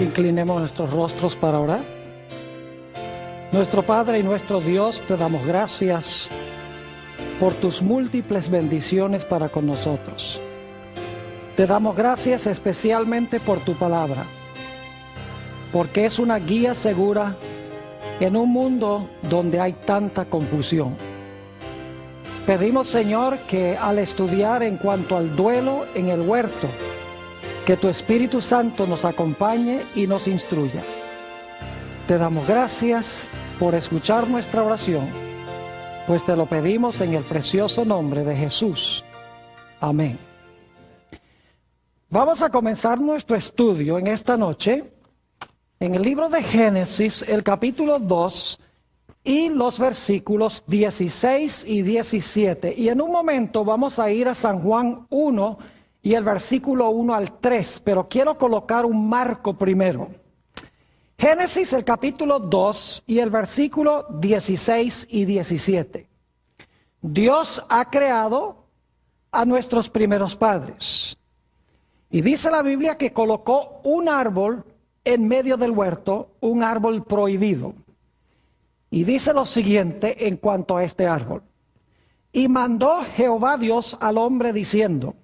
Inclinemos nuestros rostros para orar. Nuestro Padre y nuestro Dios, te damos gracias por tus múltiples bendiciones para con nosotros. Te damos gracias especialmente por tu palabra, porque es una guía segura en un mundo donde hay tanta confusión. Pedimos, Señor, que al estudiar en cuanto al duelo en el huerto, que tu Espíritu Santo nos acompañe y nos instruya. Te damos gracias por escuchar nuestra oración, pues te lo pedimos en el precioso nombre de Jesús. Amén. Vamos a comenzar nuestro estudio en esta noche en el libro de Génesis, el capítulo 2 y los versículos 16 y 17. Y en un momento vamos a ir a San Juan 1 y el versículo 1 al 3, pero quiero colocar un marco primero. Génesis, el capítulo 2 y el versículo 16 y 17. Dios ha creado a nuestros primeros padres. Y dice la Biblia que colocó un árbol en medio del huerto, un árbol prohibido. Y dice lo siguiente en cuanto a este árbol. Y mandó Jehová Dios al hombre diciendo: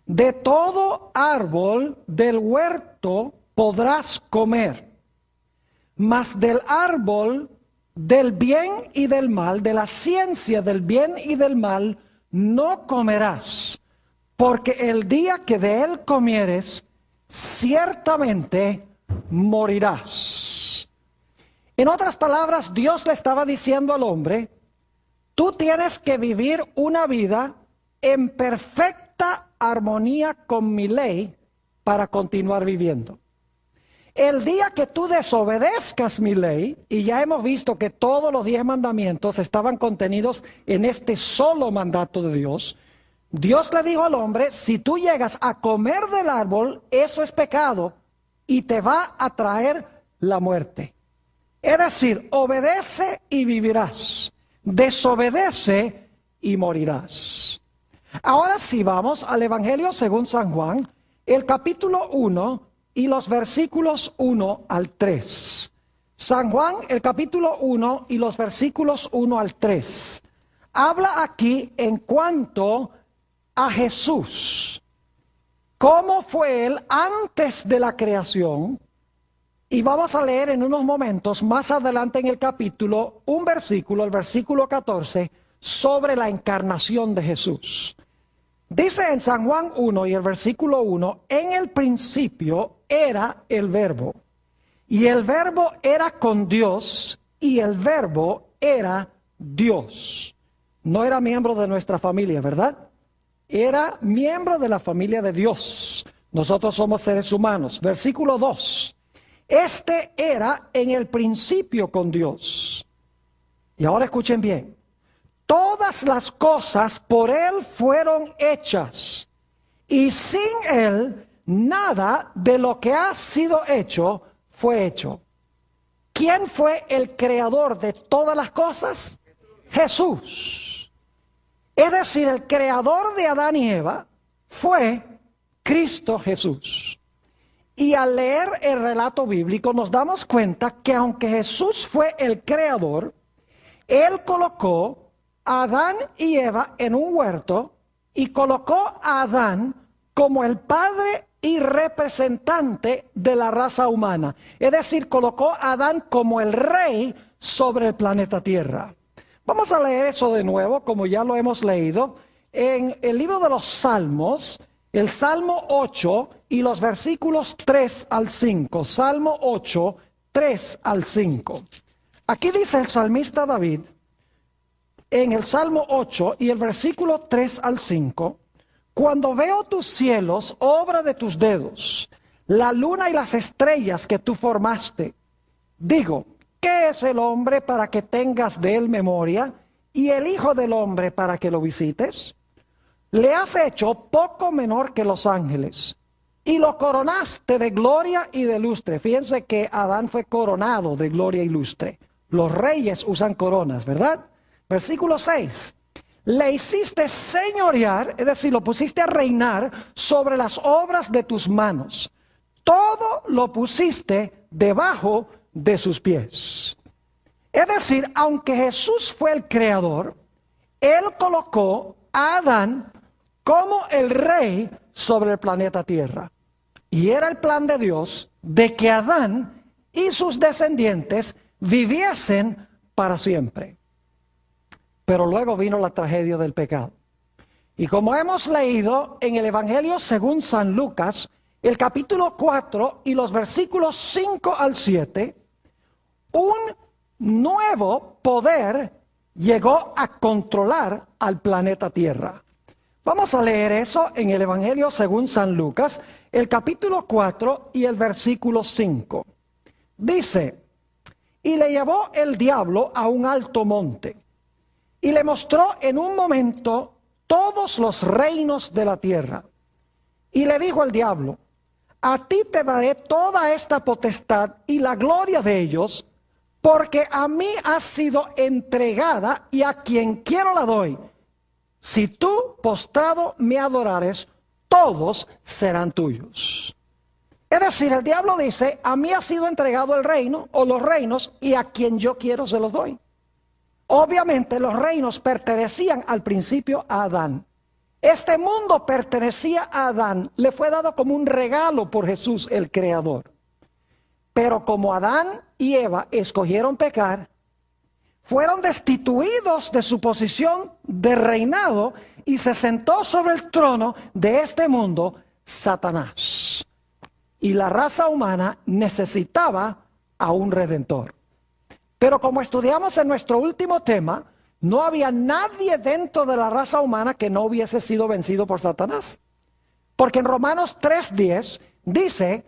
de todo árbol del huerto podrás comer, mas del árbol del bien y del mal, de la ciencia del bien y del mal, no comerás, porque el día que de él comieres, ciertamente morirás. En otras palabras, Dios le estaba diciendo al hombre: tú tienes que vivir una vida en perfecta armonía con mi ley para continuar viviendo. El día que tú desobedezcas mi ley, y ya hemos visto que todos los 10 mandamientos estaban contenidos en este solo mandato de Dios, Dios le dijo al hombre: si tú llegas a comer del árbol, eso es pecado y te va a traer la muerte. Es decir, obedece y vivirás, desobedece y morirás. Ahora sí vamos al Evangelio según San Juan, el capítulo 1 y los versículos 1 al 3. San Juan, el capítulo 1 y los versículos 1 al 3. Habla aquí en cuanto a Jesús. ¿Cómo fue él antes de la creación? Y vamos a leer en unos momentos más adelante en el capítulo un versículo, el versículo 14, sobre la encarnación de Jesús. Dice en San Juan 1 y el versículo 1, en el principio era el verbo, y el verbo era con Dios, y el verbo era Dios. No era miembro de nuestra familia, ¿verdad? Era miembro de la familia de Dios. Nosotros somos seres humanos. Versículo 2, este era en el principio con Dios. Y ahora escuchen bien. Todas las cosas por él fueron hechas, y sin él nada de lo que ha sido hecho fue hecho. ¿Quién fue el creador de todas las cosas? Jesús. Es decir, el creador de Adán y Eva fue Cristo Jesús. Y al leer el relato bíblico nos damos cuenta que aunque Jesús fue el creador, él colocó a Adán y Eva en un huerto y colocó a Adán como el padre y representante de la raza humana. Es decir, colocó a Adán como el rey sobre el planeta Tierra. Vamos a leer eso de nuevo, como ya lo hemos leído, en el libro de los Salmos, el Salmo 8 y los versículos 3 al 5. Salmo 8, 3 al 5. Aquí dice el salmista David, en el Salmo 8 y el versículo 3 al 5, cuando veo tus cielos, obra de tus dedos, la luna y las estrellas que tú formaste, digo, ¿qué es el hombre para que tengas de él memoria, y el hijo del hombre para que lo visites? Le has hecho poco menor que los ángeles, y lo coronaste de gloria y de lustre. Fíjense que Adán fue coronado de gloria y lustre. Los reyes usan coronas, ¿verdad? Versículo 6. Le hiciste señorear, es decir, lo pusiste a reinar sobre las obras de tus manos. todo lo pusiste debajo de sus pies. Es decir, aunque Jesús fue el creador, Él colocó a Adán como el rey sobre el planeta Tierra. Y era el plan de Dios de que Adán y sus descendientes viviesen para siempre. Pero luego vino la tragedia del pecado. Y como hemos leído en el Evangelio según San Lucas, el capítulo 4 y los versículos 5 al 7, un nuevo poder llegó a controlar al planeta Tierra. Vamos a leer eso en el Evangelio según San Lucas, el capítulo 4 y el versículo 5. Dice: y le llevó el diablo a un alto monte, y le mostró en un momento todos los reinos de la tierra. Y le dijo al diablo: a ti te daré toda esta potestad y la gloria de ellos, porque a mí ha sido entregada y a quien quiero la doy. Si tú, postrado, me adorares, todos serán tuyos. Es decir, el diablo dice: a mí ha sido entregado el reino o los reinos, y a quien yo quiero se los doy. Obviamente los reinos pertenecían al principio a Adán. Este mundo pertenecía a Adán, le fue dado como un regalo por Jesús el Creador. Pero como Adán y Eva escogieron pecar, fueron destituidos de su posición de reinado y se sentó sobre el trono de este mundo Satanás. Y la raza humana necesitaba a un redentor. Pero como estudiamos en nuestro último tema, no había nadie dentro de la raza humana que no hubiese sido vencido por Satanás. Porque en Romanos 3:10 dice: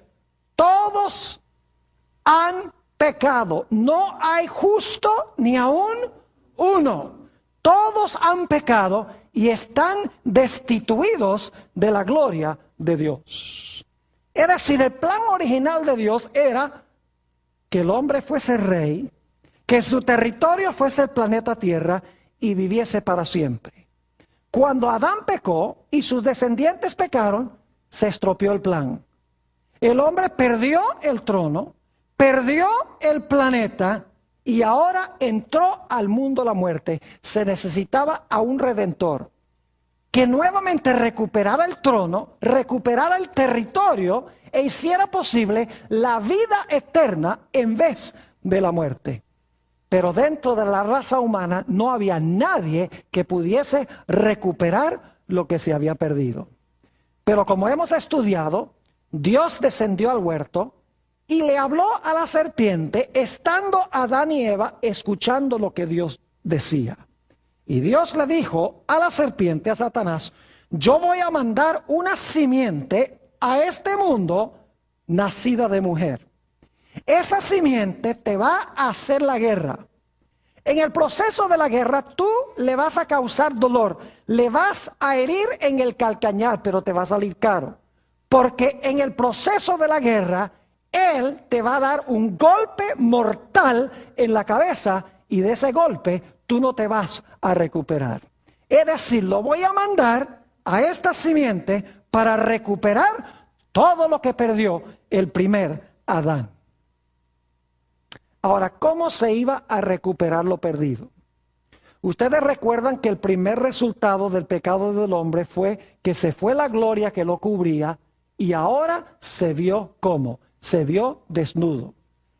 todos han pecado, no hay justo ni aún uno. Todos han pecado y están destituidos de la gloria de Dios. Es decir, el plan original de Dios era que el hombre fuese rey, que su territorio fuese el planeta Tierra y viviese para siempre. Cuando Adán pecó y sus descendientes pecaron, se estropeó el plan. El hombre perdió el trono, perdió el planeta y ahora entró al mundo la muerte. Se necesitaba a un redentor que nuevamente recuperara el trono, recuperara el territorio e hiciera posible la vida eterna en vez de la muerte. Pero dentro de la raza humana no había nadie que pudiese recuperar lo que se había perdido. Pero como hemos estudiado, Dios descendió al huerto y le habló a la serpiente, estando Adán y Eva escuchando lo que Dios decía. Y Dios le dijo a la serpiente, a Satanás: yo voy a mandar una simiente a este mundo nacida de mujer. Esa simiente te va a hacer la guerra. En el proceso de la guerra tú le vas a causar dolor, le vas a herir en el calcañar, pero te va a salir caro. Porque en el proceso de la guerra, él te va a dar un golpe mortal en la cabeza y de ese golpe tú no te vas a recuperar. Es decir, lo voy a mandar a esta simiente para recuperar todo lo que perdió el primer Adán. Ahora, ¿cómo se iba a recuperar lo perdido? Ustedes recuerdan que el primer resultado del pecado del hombre fue que se fue la gloria que lo cubría y ahora se vio ¿cómo? Se vio desnudo.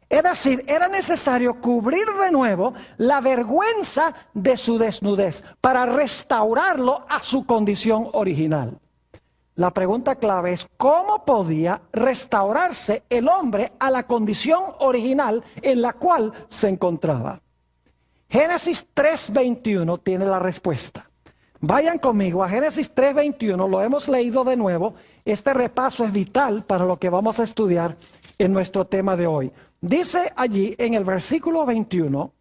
Es decir, era necesario cubrir de nuevo la vergüenza de su desnudez para restaurarlo a su condición original. La pregunta clave es: ¿cómo podía restaurarse el hombre a la condición original en la cual se encontraba? Génesis 3:21 tiene la respuesta. Vayan conmigo a Génesis 3:21, lo hemos leído de nuevo. Este repaso es vital para lo que vamos a estudiar en nuestro tema de hoy. Dice allí en el versículo 21,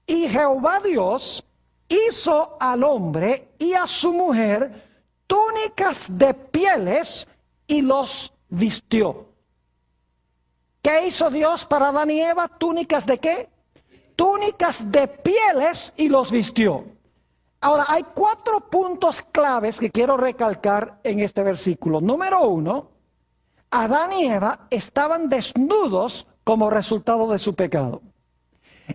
y Jehová Dios hizo al hombre y a su mujer túnicas de pieles y los vistió. ¿Qué hizo Dios para Adán y Eva? ¿Túnicas de qué? Túnicas de pieles y los vistió. Ahora, hay 4 puntos claves que quiero recalcar en este versículo. Número 1, Adán y Eva estaban desnudos como resultado de su pecado.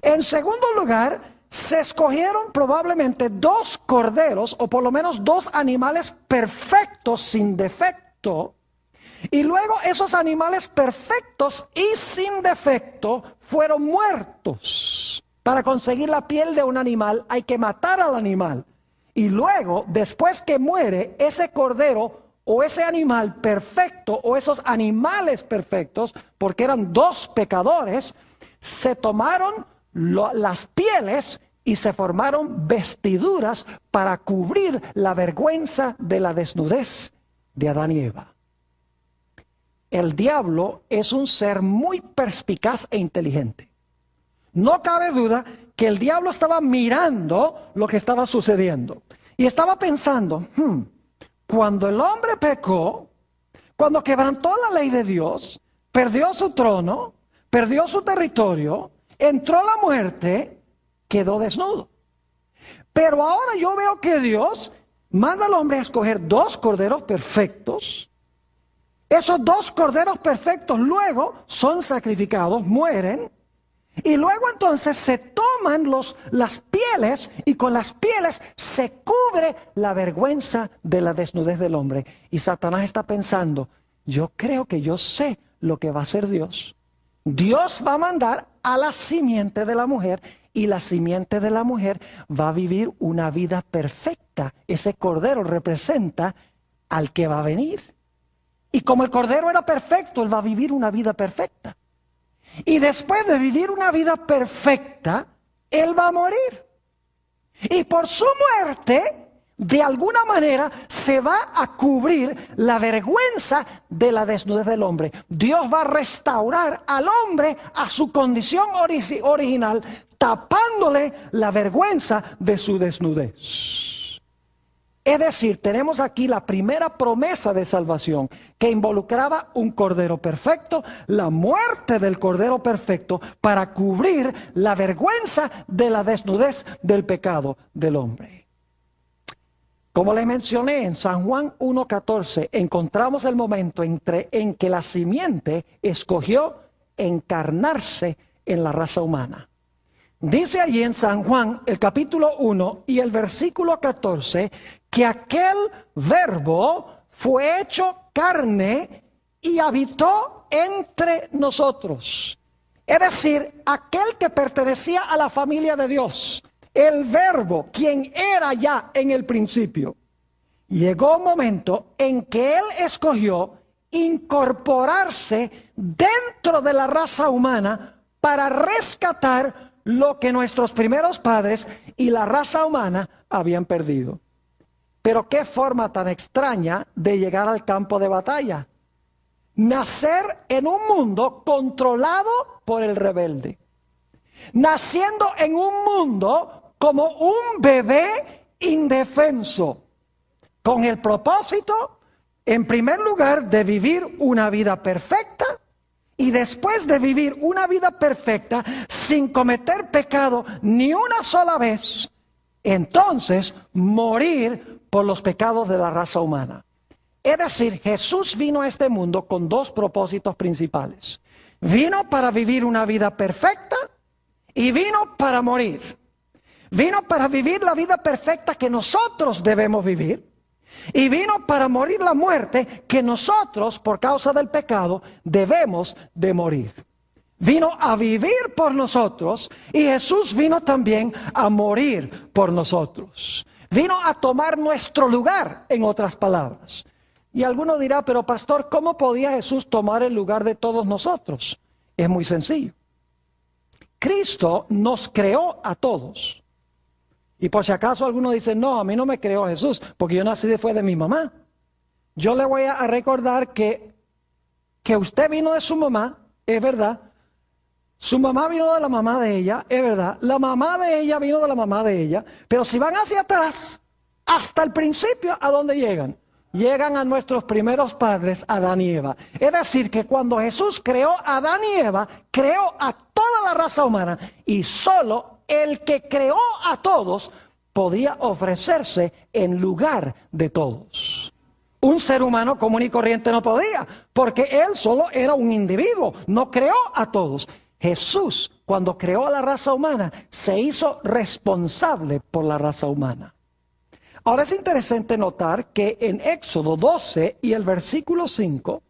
En segundo lugar, se escogieron probablemente 2 corderos, o por lo menos 2 animales perfectos, sin defecto. Y luego esos animales perfectos y sin defecto fueron muertos. Para conseguir la piel de un animal hay que matar al animal. Y luego, después que muere ese cordero o ese animal perfecto o esos animales perfectos, porque eran 2 pecadores, se tomaron las pieles y se formaron vestiduras para cubrir la vergüenza de la desnudez de Adán y Eva. El diablo es un ser muy perspicaz e inteligente. No cabe duda que el diablo estaba mirando lo que estaba sucediendo y estaba pensando, cuando el hombre pecó, cuando quebrantó la ley de Dios, perdió su trono, perdió su territorio, entró la muerte, quedó desnudo. Pero ahora yo veo que Dios manda al hombre a escoger 2 corderos perfectos. Esos 2 corderos perfectos luego son sacrificados, mueren. Y luego entonces se toman las pieles y con las pieles se cubre la vergüenza de la desnudez del hombre. Y Satanás está pensando, yo creo que yo sé lo que va a hacer Dios. Dios va a mandar a la simiente de la mujer y la simiente de la mujer va a vivir una vida perfecta. Ese cordero representa al que va a venir. Y como el cordero era perfecto, él va a vivir una vida perfecta. Y después de vivir una vida perfecta, él va a morir. Y por su muerte, de alguna manera, se va a cubrir la vergüenza de la desnudez del hombre. Dios va a restaurar al hombre a su condición original, tapándole la vergüenza de su desnudez. Es decir, tenemos aquí la primera promesa de salvación que involucraba un cordero perfecto, la muerte del cordero perfecto para cubrir la vergüenza de la desnudez del pecado del hombre. Como les mencioné, en San Juan 1:14 encontramos el momento en que la simiente escogió encarnarse en la raza humana. Dice allí en San Juan, el capítulo 1 y el versículo 14, que aquel verbo fue hecho carne y habitó entre nosotros. Es decir, aquel que pertenecía a la familia de Dios, el verbo, quien era ya en el principio. Llegó un momento en que él escogió incorporarse dentro de la raza humana para rescatar lo que nuestros primeros padres y la raza humana habían perdido. Pero qué forma tan extraña de llegar al campo de batalla. Nacer en un mundo controlado por el rebelde. Naciendo en un mundo como un bebé indefenso. Con el propósito, en primer lugar, de vivir una vida perfecta. Y después de vivir una vida perfecta, sin cometer pecado ni una sola vez, entonces morir por los pecados de la raza humana. Es decir, Jesús vino a este mundo con 2 propósitos principales. Vino para vivir una vida perfecta y vino para morir. Vino para vivir la vida perfecta que nosotros debemos vivir. Y vino para morir la muerte que nosotros, por causa del pecado, debemos de morir. Vino a vivir por nosotros y Jesús vino también a morir por nosotros. Vino a tomar nuestro lugar, en otras palabras. Y alguno dirá, pero pastor, ¿cómo podía Jesús tomar el lugar de todos nosotros? Es muy sencillo. Cristo nos creó a todos. Y por si acaso alguno dice, no, a mí no me creó Jesús, porque yo nací después de mi mamá. Yo le voy a recordar que usted vino de su mamá, es verdad. Su mamá vino de la mamá de ella, es verdad. La mamá de ella vino de la mamá de ella. Pero si van hacia atrás, hasta el principio, ¿a dónde llegan? Llegan a nuestros primeros padres, Adán y Eva. Es decir, que cuando Jesús creó a Adán y Eva, creó a toda la raza humana. Y solo el que creó a todos podía ofrecerse en lugar de todos. Un ser humano común y corriente no podía, porque él solo era un individuo, no creó a todos. Jesús, cuando creó a la raza humana, se hizo responsable por la raza humana. Ahora es interesante notar que en Éxodo 12 y el versículo 5,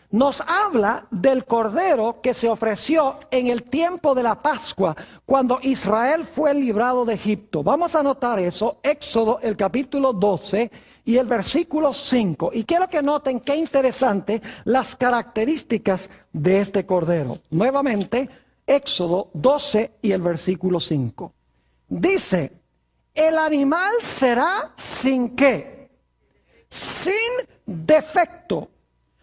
nos habla del cordero que se ofreció en el tiempo de la Pascua, cuando Israel fue librado de Egipto. Vamos a notar eso, Éxodo el capítulo 12 y el versículo 5. Y quiero que noten qué interesante las características de este cordero. Nuevamente, Éxodo 12 y el versículo 5. Dice, el animal será sin qué, sin defecto.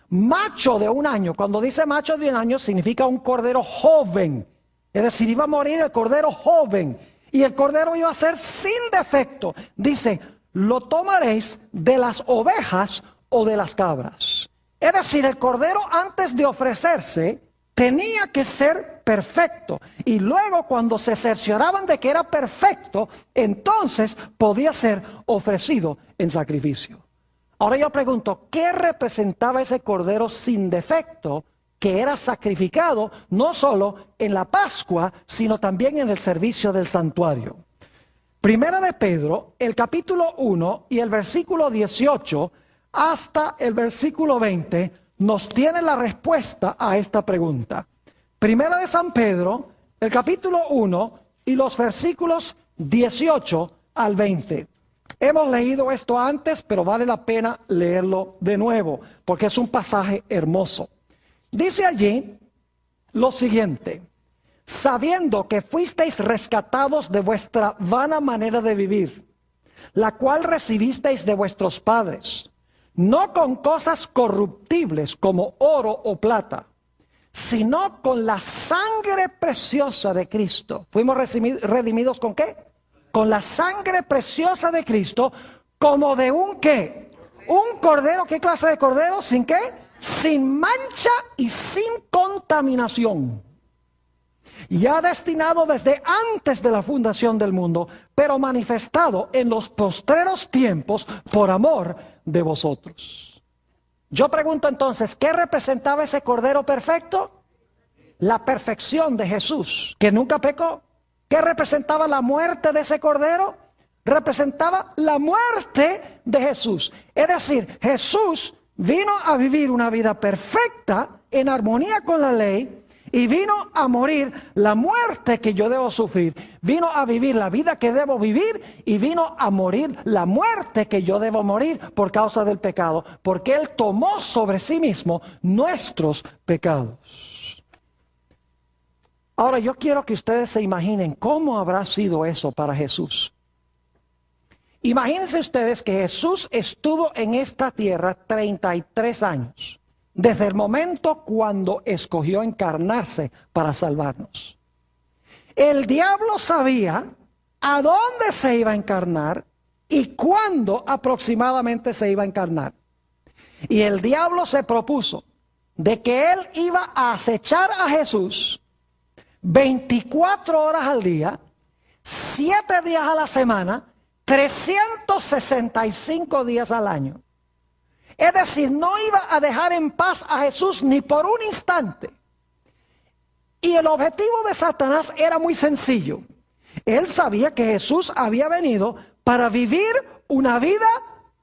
Macho de un año, cuando dice macho de un año significa un cordero joven, es decir, iba a morir el cordero joven y el cordero iba a ser sin defecto. Dice, lo tomaréis de las ovejas o de las cabras. Es decir, el cordero antes de ofrecerse tenía que ser perfecto y luego cuando se cercioraban de que era perfecto, entonces podía ser ofrecido en sacrificio. Ahora yo pregunto, ¿qué representaba ese cordero sin defecto que era sacrificado no solo en la Pascua, sino también en el servicio del santuario? Primera de Pedro, el capítulo 1 y el versículo 18 hasta el versículo 20 nos tiene la respuesta a esta pregunta. Primera de San Pedro, el capítulo 1 y los versículos 18 al 20. Hemos leído esto antes, pero vale la pena leerlo de nuevo, porque es un pasaje hermoso. Dice allí lo siguiente: sabiendo que fuisteis rescatados de vuestra vana manera de vivir, la cual recibisteis de vuestros padres, no con cosas corruptibles como oro o plata, sino con la sangre preciosa de Cristo. ¿Fuimos redimidos con qué? Con la sangre preciosa de Cristo, como de un ¿qué? Un cordero. ¿Qué clase de cordero? ¿Sin qué? Sin mancha y sin contaminación. Ya destinado desde antes de la fundación del mundo, pero manifestado en los postreros tiempos por amor de vosotros. Yo pregunto entonces, ¿qué representaba ese cordero perfecto? La perfección de Jesús, que nunca pecó. ¿Qué representaba la muerte de ese cordero? Representaba la muerte de Jesús. Es decir, Jesús vino a vivir una vida perfecta en armonía con la ley y vino a morir la muerte que yo debo sufrir. Vino a vivir la vida que debo vivir y vino a morir la muerte que yo debo morir por causa del pecado, porque Él tomó sobre sí mismo nuestros pecados. Ahora yo quiero que ustedes se imaginen cómo habrá sido eso para Jesús. Imagínense ustedes que Jesús estuvo en esta tierra 33 años, desde el momento cuando escogió encarnarse para salvarnos. El diablo sabía a dónde se iba a encarnar y cuándo aproximadamente se iba a encarnar. Y el diablo se propuso de que él iba a acechar a Jesús 24 horas al día, 7 días a la semana, 365 días al año. Es decir, no iba a dejar en paz a Jesús ni por un instante. Y el objetivo de Satanás era muy sencillo. Él sabía que Jesús había venido para vivir una vida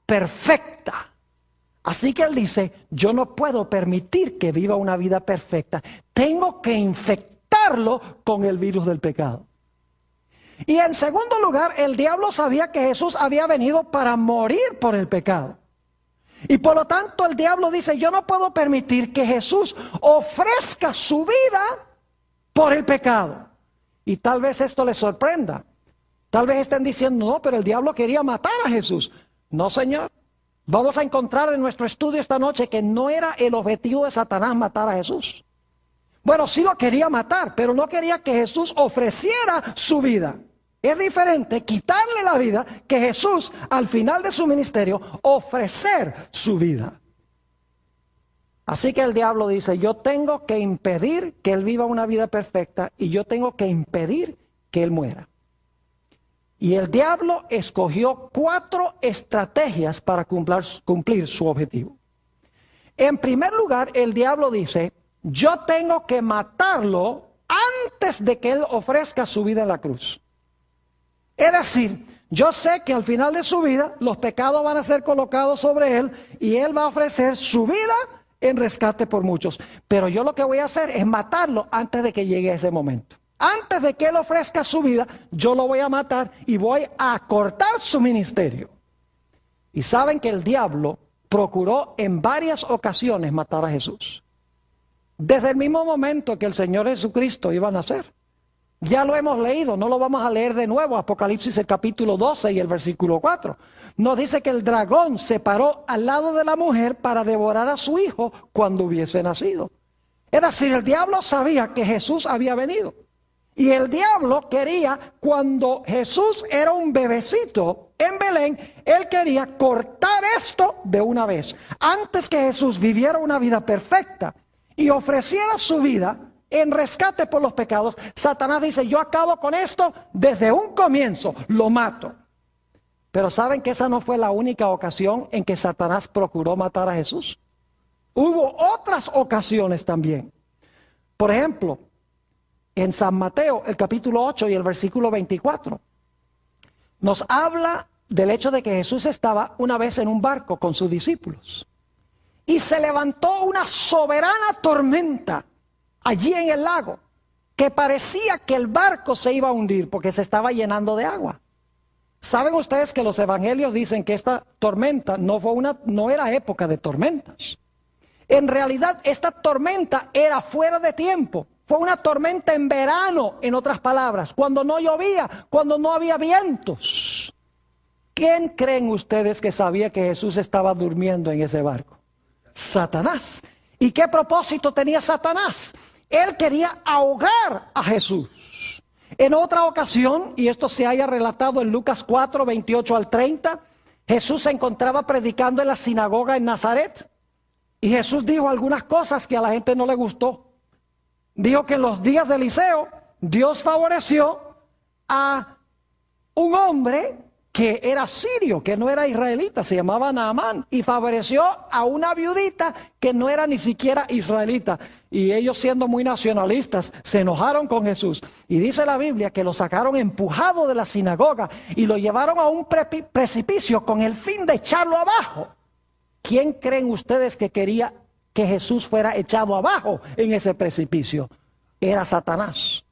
perfecta. Así que él dice, yo no puedo permitir que viva una vida perfecta. Tengo que infectarlo con el virus del pecado. Y en segundo lugar, el diablo sabía que Jesús había venido para morir por el pecado. Y por lo tanto el diablo dice, yo no puedo permitir que Jesús ofrezca su vida por el pecado. Y tal vez esto les sorprenda. Tal vez estén diciendo, no, pero el diablo quería matar a Jesús. No, Señor. Vamos a encontrar en nuestro estudio esta noche que no era el objetivo de Satanás matar a Jesús. Bueno, sí lo quería matar, pero no quería que Jesús ofreciera su vida. Es diferente quitarle la vida que Jesús, al final de su ministerio, ofrecer su vida. Así que el diablo dice, yo tengo que impedir que él viva una vida perfecta y yo tengo que impedir que él muera. Y el diablo escogió 4 estrategias para cumplir su objetivo. En primer lugar, el diablo dice, yo tengo que matarlo antes de que él ofrezca su vida en la cruz. Es decir, yo sé que al final de su vida los pecados van a ser colocados sobre él y él va a ofrecer su vida en rescate por muchos. Pero yo lo que voy a hacer es matarlo antes de que llegue ese momento. Antes de que él ofrezca su vida, yo lo voy a matar y voy a cortar su ministerio. Y saben que el diablo procuró en varias ocasiones matar a Jesús. Desde el mismo momento que el Señor Jesucristo iba a nacer. Ya lo hemos leído, no lo vamos a leer de nuevo. Apocalipsis el capítulo 12 y el versículo 4. Nos dice que el dragón se paró al lado de la mujer para devorar a su hijo cuando hubiese nacido. Es decir, el diablo sabía que Jesús había venido. Y el diablo quería, cuando Jesús era un bebecito en Belén, él quería cortar esto de una vez. Antes que Jesús viviera una vida perfecta y ofreciera su vida en rescate por los pecados, Satanás dice, yo acabo con esto desde un comienzo, lo mato. Pero ¿saben que esa no fue la única ocasión en que Satanás procuró matar a Jesús? Hubo otras ocasiones también. Por ejemplo, en San Mateo, el capítulo 8 y el versículo 24, nos habla del hecho de que Jesús estaba una vez en un barco con sus discípulos. Y se levantó una soberana tormenta allí en el lago, que parecía que el barco se iba a hundir porque se estaba llenando de agua. ¿Saben ustedes que los evangelios dicen que esta tormenta no era época de tormentas? En realidad esta tormenta era fuera de tiempo. Fue una tormenta en verano, en otras palabras, cuando no llovía, cuando no había vientos. ¿Quién creen ustedes que sabía que Jesús estaba durmiendo en ese barco? Satanás. ¿Y qué propósito tenía Satanás? Él quería ahogar a Jesús. En otra ocasión, y esto se haya relatado en Lucas 4, 28 al 30, Jesús se encontraba predicando en la sinagoga en Nazaret. Y Jesús dijo algunas cosas que a la gente no le gustó. Dijo que en los días de Eliseo, Dios favoreció a un hombre que era sirio, que no era israelita, se llamaba Naamán, y favoreció a una viudita que no era ni siquiera israelita. Y ellos, siendo muy nacionalistas, se enojaron con Jesús. Y dice la Biblia que lo sacaron empujado de la sinagoga y lo llevaron a un precipicio con el fin de echarlo abajo. ¿Quién creen ustedes que quería que Jesús fuera echado abajo en ese precipicio? Era Satanás.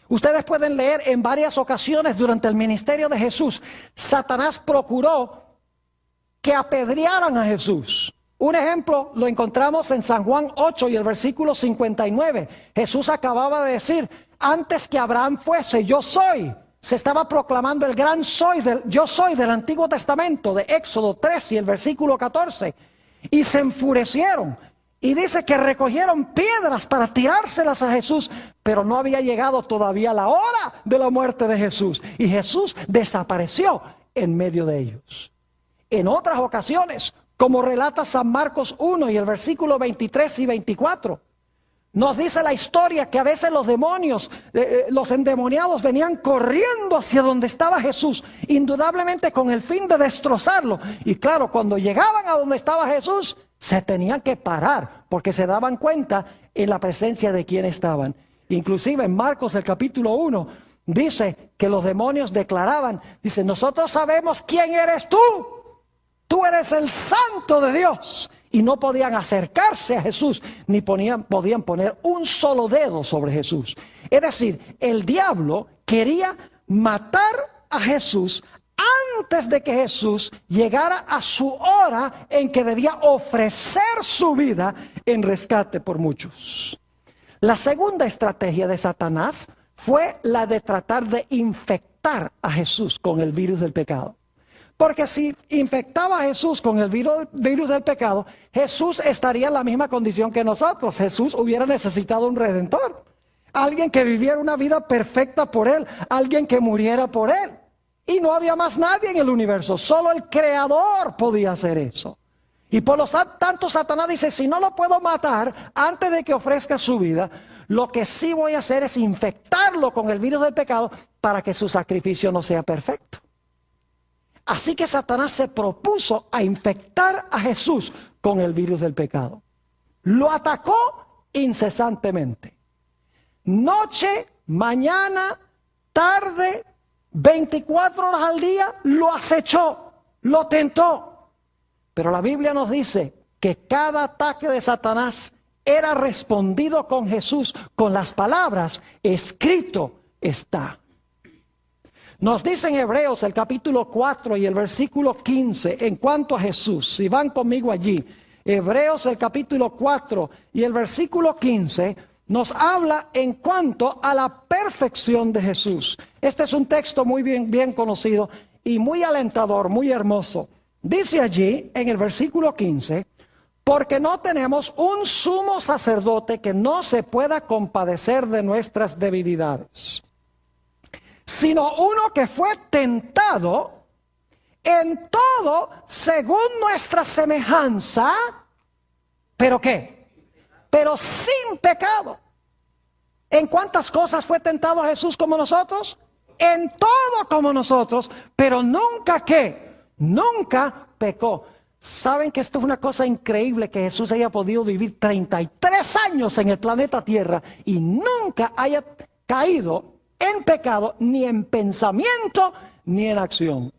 Ustedes pueden leer en varias ocasiones durante el ministerio de Jesús, Satanás procuró que apedrearan a Jesús. Un ejemplo lo encontramos en San Juan 8 y el versículo 59. Jesús acababa de decir, antes que Abraham fuese, yo soy. Se estaba proclamando el gran yo soy del Antiguo Testamento, de Éxodo 3 y el versículo 14. Y se enfurecieron. Y dice que recogieron piedras para tirárselas a Jesús, pero no había llegado todavía la hora de la muerte de Jesús. Y Jesús desapareció en medio de ellos. En otras ocasiones, como relata San Marcos 1 y el versículo 23 y 24, nos dice la historia que a veces los demonios, los endemoniados venían corriendo hacia donde estaba Jesús, indudablemente con el fin de destrozarlo. Y claro, cuando llegaban a donde estaba Jesús, se tenían que parar porque se daban cuenta en la presencia de quién estaban. Inclusive en Marcos el capítulo 1 dice que los demonios declaraban, dice, nosotros sabemos quién eres tú. Tú eres el Santo de Dios. Y no podían acercarse a Jesús, ni podían poner un solo dedo sobre Jesús. Es decir, el diablo quería matar a Jesús antes de que Jesús llegara a su hora en que debía ofrecer su vida en rescate por muchos. La segunda estrategia de Satanás fue la de tratar de infectar a Jesús con el virus del pecado. Porque si infectaba a Jesús con el virus del pecado, Jesús estaría en la misma condición que nosotros. Jesús hubiera necesitado un redentor. Alguien que viviera una vida perfecta por él. Alguien que muriera por él. Y no había más nadie en el universo. Solo el Creador podía hacer eso. Y por lo tanto Satanás dice, si no lo puedo matar antes de que ofrezca su vida, lo que sí voy a hacer es infectarlo con el virus del pecado para que su sacrificio no sea perfecto. Así que Satanás se propuso a infectar a Jesús con el virus del pecado. Lo atacó incesantemente. Noche, mañana, tarde, 24 horas al día, lo acechó, lo tentó. Pero la Biblia nos dice que cada ataque de Satanás era respondido con Jesús, con las palabras, escrito está. Nos dice en Hebreos el capítulo 4 y el versículo 15 en cuanto a Jesús. Si van conmigo allí, Hebreos el capítulo 4 y el versículo 15 nos habla en cuanto a la perfección de Jesús. Este es un texto muy bien conocido y muy alentador, muy hermoso. Dice allí en el versículo 15, porque no tenemos un sumo sacerdote que no se pueda compadecer de nuestras debilidades, sino uno que fue tentado en todo según nuestra semejanza, ¿pero qué? Pero sin pecado. ¿En cuántas cosas fue tentado Jesús como nosotros? En todo como nosotros, pero nunca ¿qué? Nunca pecó. ¿Saben que esto es una cosa increíble, que Jesús haya podido vivir 33 años en el planeta Tierra y nunca haya caído en pecado, ni en pensamiento, ni en acción?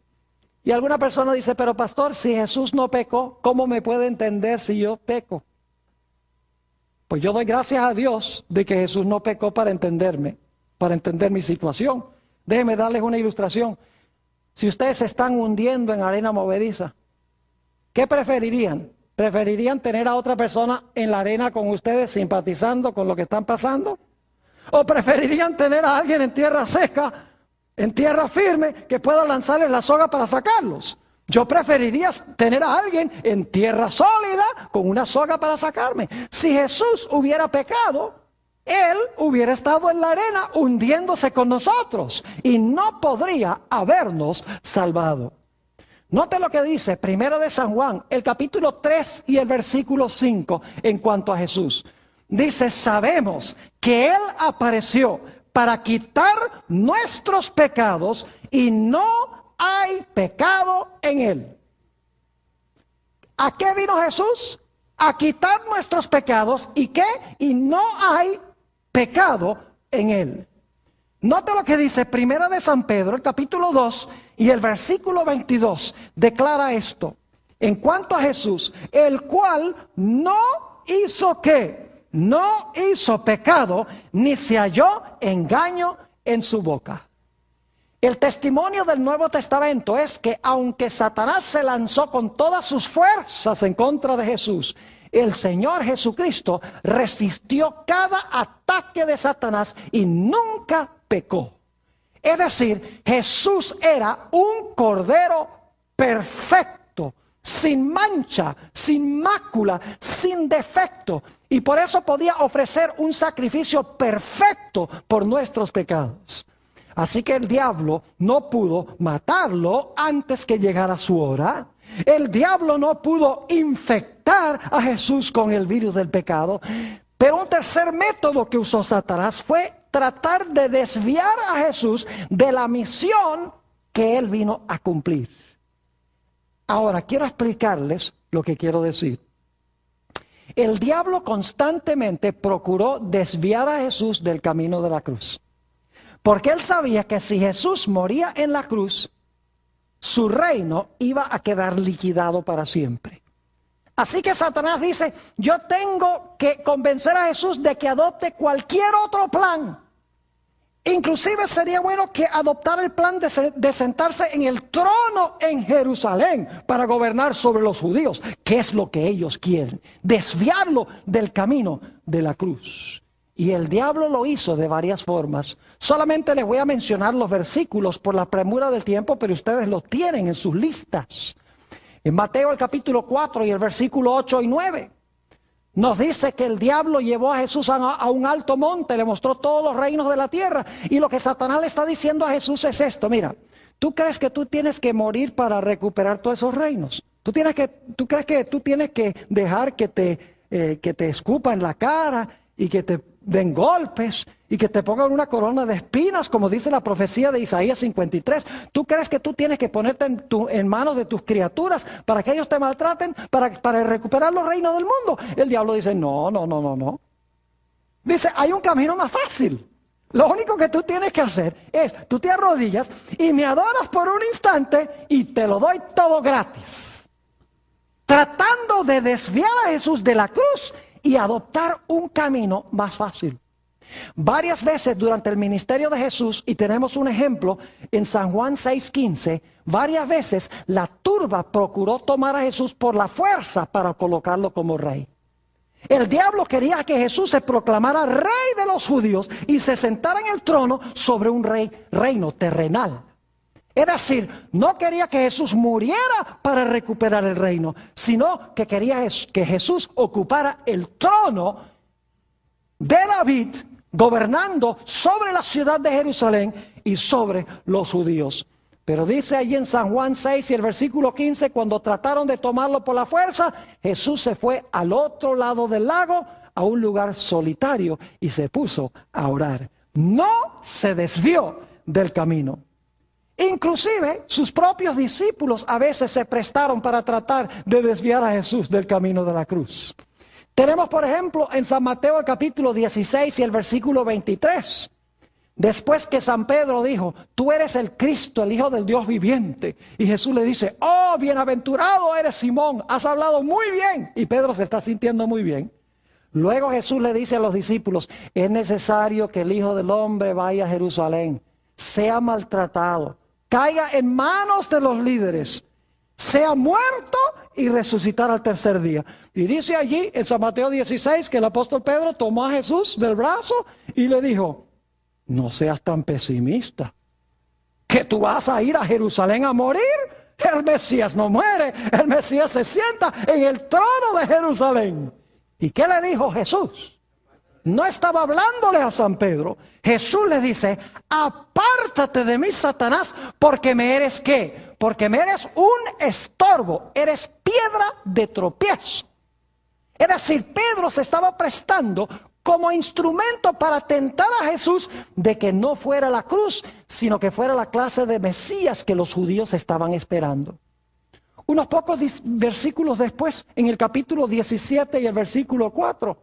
Y alguna persona dice, pero pastor, si Jesús no pecó, ¿cómo me puede entender si yo peco? Pues yo doy gracias a Dios de que Jesús no pecó para entenderme, para entender mi situación. Déjenme darles una ilustración. Si ustedes se están hundiendo en arena movediza, ¿qué preferirían? ¿Preferirían tener a otra persona en la arena con ustedes simpatizando con lo que están pasando? ¿O preferirían tener a alguien en tierra seca, en tierra firme, que pueda lanzarles la soga para sacarlos? Yo preferiría tener a alguien en tierra sólida con una soga para sacarme. Si Jesús hubiera pecado, Él hubiera estado en la arena hundiéndose con nosotros y no podría habernos salvado. Note lo que dice Primera de San Juan, el capítulo 3 y el versículo 5 en cuanto a Jesús. Dice, sabemos que Él apareció para quitar nuestros pecados y no hay pecado en Él. ¿A qué vino Jesús? A quitar nuestros pecados. ¿Y qué? Y no hay pecado en Él. Note lo que dice Primera de San Pedro, el capítulo 2 y el versículo 22. Declara esto. En cuanto a Jesús, el cual no hizo ¿qué? No hizo pecado, ni se halló engaño en su boca. El testimonio del Nuevo Testamento es que aunque Satanás se lanzó con todas sus fuerzas en contra de Jesús, el Señor Jesucristo resistió cada ataque de Satanás y nunca pecó. Es decir, Jesús era un cordero perfecto, sin mancha, sin mácula, sin defecto. Y por eso podía ofrecer un sacrificio perfecto por nuestros pecados. Así que el diablo no pudo matarlo antes que llegara su hora. El diablo no pudo infectar a Jesús con el virus del pecado. Pero un tercer método que usó Satanás fue tratar de desviar a Jesús de la misión que él vino a cumplir. Ahora, quiero explicarles lo que quiero decir. El diablo constantemente procuró desviar a Jesús del camino de la cruz. Porque él sabía que si Jesús moría en la cruz, su reino iba a quedar liquidado para siempre. Así que Satanás dice, yo tengo que convencer a Jesús de que adopte cualquier otro plan. Inclusive sería bueno que adoptara el plan de sentarse en el trono en Jerusalén para gobernar sobre los judíos, que es lo que ellos quieren, desviarlo del camino de la cruz. Y el diablo lo hizo de varias formas. Solamente les voy a mencionar los versículos por la premura del tiempo, pero ustedes los tienen en sus listas. En Mateo el capítulo 4 y el versículo 8 y 9, nos dice que el diablo llevó a Jesús a un alto monte, le mostró todos los reinos de la tierra. Y lo que Satanás le está diciendo a Jesús es esto, mira, ¿tú crees que tú tienes que morir para recuperar todos esos reinos? ¿Tú crees que tú tienes que dejar que te escupa en la cara y que te den golpes y que te pongan una corona de espinas, como dice la profecía de Isaías 53. ¿Tú crees que tú tienes que ponerte en manos de tus criaturas para que ellos te maltraten, para recuperar los reinos del mundo? El diablo dice, no, no, no, no, no. Dice, hay un camino más fácil. Lo único que tú tienes que hacer es, tú te arrodillas y me adoras por un instante y te lo doy todo gratis. Tratando de desviar a Jesús de la cruz y adoptar un camino más fácil. Varias veces durante el ministerio de Jesús, y tenemos un ejemplo en San Juan 6:15, varias veces la turba procuró tomar a Jesús por la fuerza para colocarlo como rey. El diablo quería que Jesús se proclamara rey de los judíos y se sentara en el trono sobre un reino terrenal. Es decir, no quería que Jesús muriera para recuperar el reino, sino que quería que Jesús ocupara el trono de David, gobernando sobre la ciudad de Jerusalén y sobre los judíos. Pero dice allí en San Juan 6 y el versículo 15, cuando trataron de tomarlo por la fuerza, Jesús se fue al otro lado del lago, a un lugar solitario, y se puso a orar. No se desvió del camino. Inclusive sus propios discípulos a veces se prestaron para tratar de desviar a Jesús del camino de la cruz. Tenemos, por ejemplo, en San Mateo el capítulo 16 y el versículo 23. Después que San Pedro dijo, tú eres el Cristo, el Hijo del Dios viviente. Y Jesús le dice, oh, bienaventurado eres Simón, has hablado muy bien. Y Pedro se está sintiendo muy bien. Luego Jesús le dice a los discípulos, es necesario que el Hijo del Hombre vaya a Jerusalén, sea maltratado, caiga en manos de los líderes, sea muerto y resucitar al tercer día. Y dice allí en San Mateo 16 que el apóstol Pedro tomó a Jesús del brazo y le dijo, no seas tan pesimista, que tú vas a ir a Jerusalén a morir. El Mesías no muere, el Mesías se sienta en el trono de Jerusalén. ¿Y qué le dijo Jesús? No estaba hablándole a San Pedro. Jesús le dice, apártate de mí, Satanás, porque me eres ¿qué? Porque me eres un estorbo, eres piedra de tropiezo. Es decir, Pedro se estaba prestando como instrumento para tentar a Jesús de que no fuera la cruz, sino que fuera la clase de Mesías que los judíos estaban esperando. Unos pocos versículos después, en el capítulo 17 y el versículo 4,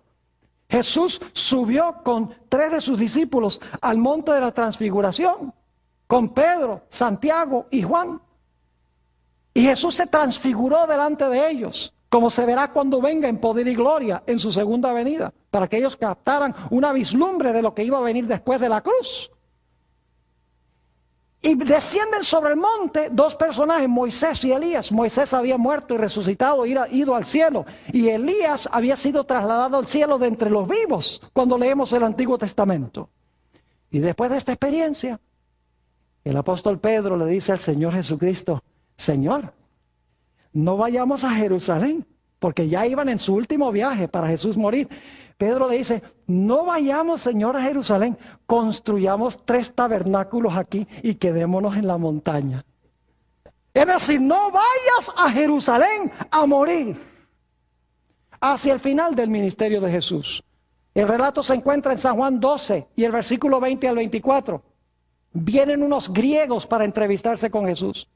Jesús subió con 3 de sus discípulos al monte de la transfiguración, con Pedro, Santiago y Juan. Y Jesús se transfiguró delante de ellos, como se verá cuando venga en poder y gloria en su segunda venida, para que ellos captaran una vislumbre de lo que iba a venir después de la cruz. Y descienden sobre el monte 2 personajes, Moisés y Elías. Moisés había muerto y resucitado, ido al cielo. Y Elías había sido trasladado al cielo de entre los vivos, cuando leemos el Antiguo Testamento. Y después de esta experiencia, el apóstol Pedro le dice al Señor Jesucristo, Señor, no vayamos a Jerusalén, porque ya iban en su último viaje para Jesús morir. Pedro le dice, no vayamos, Señor, a Jerusalén, construyamos 3 tabernáculos aquí y quedémonos en la montaña. Es decir, no vayas a Jerusalén a morir. Hacia el final del ministerio de Jesús. El relato se encuentra en San Juan 12 y el versículo 20 al 24. Vienen unos griegos para entrevistarse con Jesús.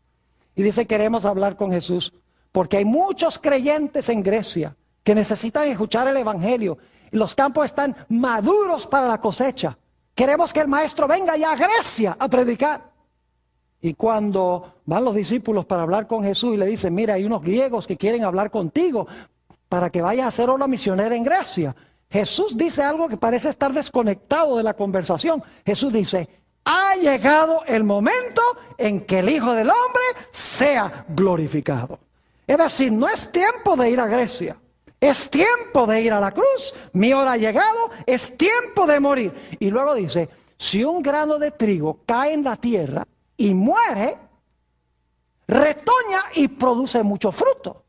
Y dice, queremos hablar con Jesús, porque hay muchos creyentes en Grecia que necesitan escuchar el evangelio. Y los campos están maduros para la cosecha. Queremos que el maestro venga ya a Grecia a predicar. Y cuando van los discípulos para hablar con Jesús y le dicen, mira, hay unos griegos que quieren hablar contigo para que vayas a hacer obra misionera en Grecia. Jesús dice algo que parece estar desconectado de la conversación. Jesús dice, ha llegado el momento en que el Hijo del Hombre sea glorificado. Es decir, no es tiempo de ir a Grecia. Es tiempo de ir a la cruz, mi hora ha llegado, es tiempo de morir. Y luego dice, si un grano de trigo cae en la tierra y muere, retoña y produce mucho fruto.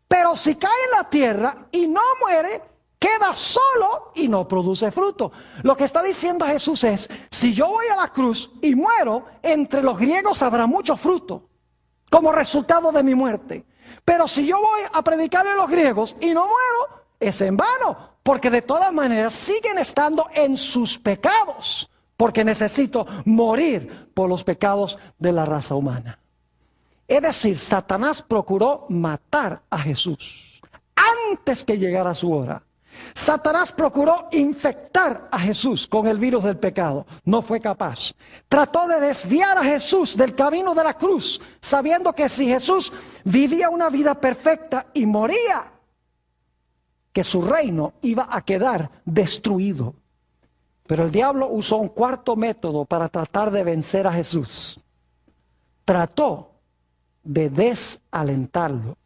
Pero si cae en la tierra y no muere, queda solo y no produce fruto. Lo que está diciendo Jesús es, si yo voy a la cruz y muero, entre los griegos habrá mucho fruto, como resultado de mi muerte. Pero si yo voy a predicarle a los griegos y no muero, es en vano. porque de todas maneras siguen estando en sus pecados, porque necesito morir por los pecados de la raza humana. Es decir, Satanás procuró matar a Jesús antes que llegara su hora. Satanás procuró infectar a Jesús con el virus del pecado. No fue capaz. Trató de desviar a Jesús del camino de la cruz, sabiendo que si Jesús vivía una vida perfecta y moría, que su reino iba a quedar destruido. Pero el diablo usó un cuarto método para tratar de vencer a Jesús. Trató de desalentarlo.